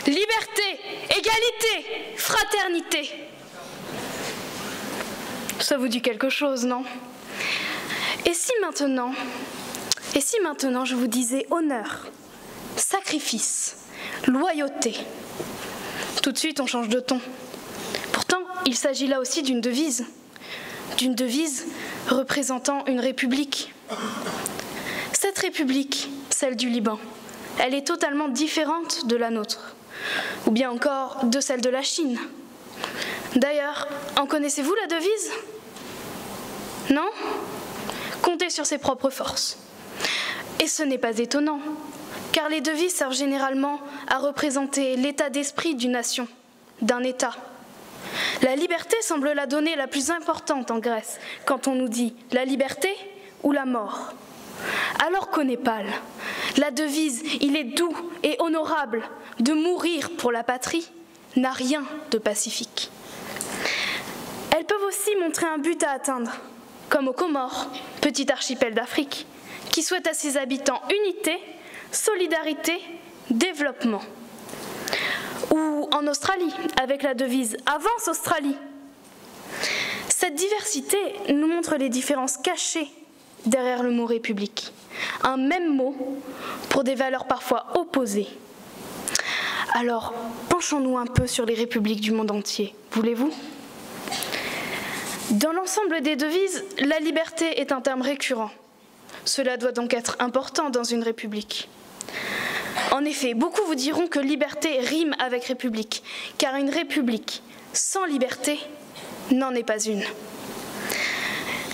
Liberté, égalité, fraternité. Ça vous dit quelque chose, non? Et si maintenant je vous disais honneur, sacrifice, loyauté? Tout de suite, on change de ton. Pourtant, il s'agit là aussi d'une devise représentant une république. Cette république, celle du Liban, elle est totalement différente de la nôtre, ou bien encore de celle de la Chine. D'ailleurs, en connaissez-vous la devise? Non? Comptez sur ses propres forces. Et ce n'est pas étonnant, car les devises servent généralement à représenter l'état d'esprit d'une nation, d'un État. La liberté semble la donnée la plus importante en Grèce, quand on nous dit la liberté ou la mort. Alors qu'au Népal, la devise « il est doux et honorable de mourir pour la patrie » n'a rien de pacifique. Elles peuvent aussi montrer un but à atteindre, comme aux Comores, petit archipel d'Afrique, qui souhaite à ses habitants unité, solidarité, développement. Ou en Australie, avec la devise « Avance Australie ». Cette diversité nous montre les différences cachées derrière le mot « république ». Un même mot pour des valeurs parfois opposées. Alors, penchons-nous un peu sur les républiques du monde entier, voulez-vous? Dans l'ensemble des devises, la liberté est un terme récurrent. Cela doit donc être important dans une république. En effet, beaucoup vous diront que liberté rime avec république, car une république sans liberté n'en est pas une.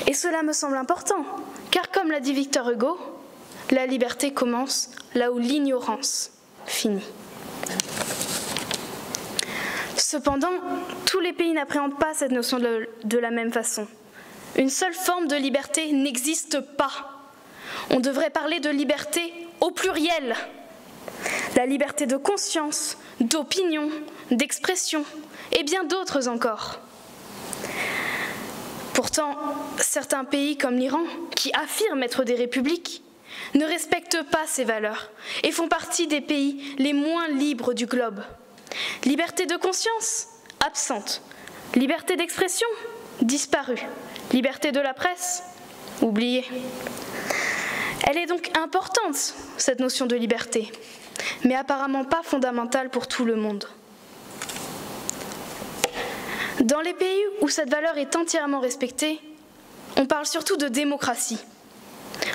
Et cela me semble important, car comme l'a dit Victor Hugo, la liberté commence là où l'ignorance finit. Cependant, tous les pays n'appréhendent pas cette notion de la même façon. Une seule forme de liberté n'existe pas. On devrait parler de liberté au pluriel. La liberté de conscience, d'opinion, d'expression et bien d'autres encore. Pourtant, certains pays comme l'Iran, qui affirment être des républiques, ne respectent pas ces valeurs et font partie des pays les moins libres du globe. Liberté de conscience, absente. Liberté d'expression, disparue. Liberté de la presse, oubliée. Elle est donc importante, cette notion de liberté, mais apparemment pas fondamentale pour tout le monde. Dans les pays où cette valeur est entièrement respectée, on parle surtout de démocratie.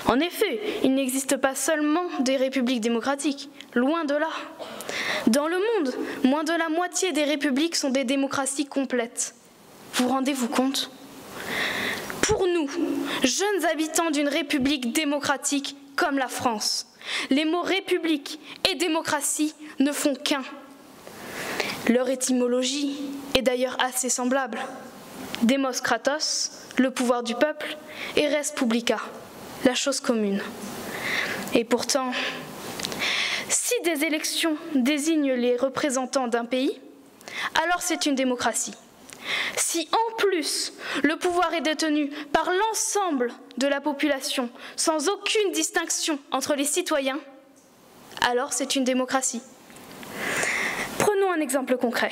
En effet, il n'existe pas seulement des républiques démocratiques, loin de là. Dans le monde, moins de la moitié des républiques sont des démocraties complètes. Vous rendez-vous compte ? Pour nous, jeunes habitants d'une république démocratique comme la France, les mots république et démocratie ne font qu'un. Leur étymologie est d'ailleurs assez semblable. Demos kratos, le pouvoir du peuple, et res publica, la chose commune. Et pourtant, si des élections désignent les représentants d'un pays, alors c'est une démocratie. Si en plus le pouvoir est détenu par l'ensemble de la population, sans aucune distinction entre les citoyens, alors c'est une démocratie. Prenons un exemple concret,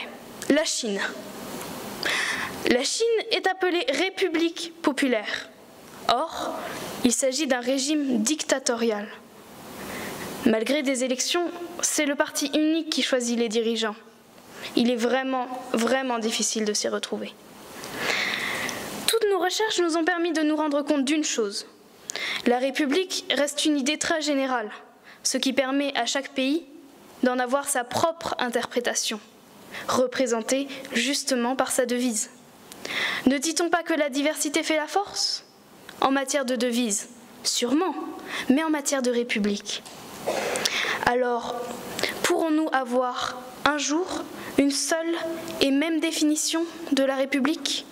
la Chine. La Chine est appelée République populaire. Or, il s'agit d'un régime dictatorial. Malgré des élections, c'est le parti unique qui choisit les dirigeants. Il est vraiment, vraiment difficile de s'y retrouver. Toutes nos recherches nous ont permis de nous rendre compte d'une chose. La République reste une idée très générale, ce qui permet à chaque pays d'en avoir sa propre interprétation, représentée justement par sa devise. Ne dit-on pas que la diversité fait la force ? En matière de devise, sûrement, mais en matière de république. Alors, pourrons-nous avoir un jour une seule et même définition de la République ?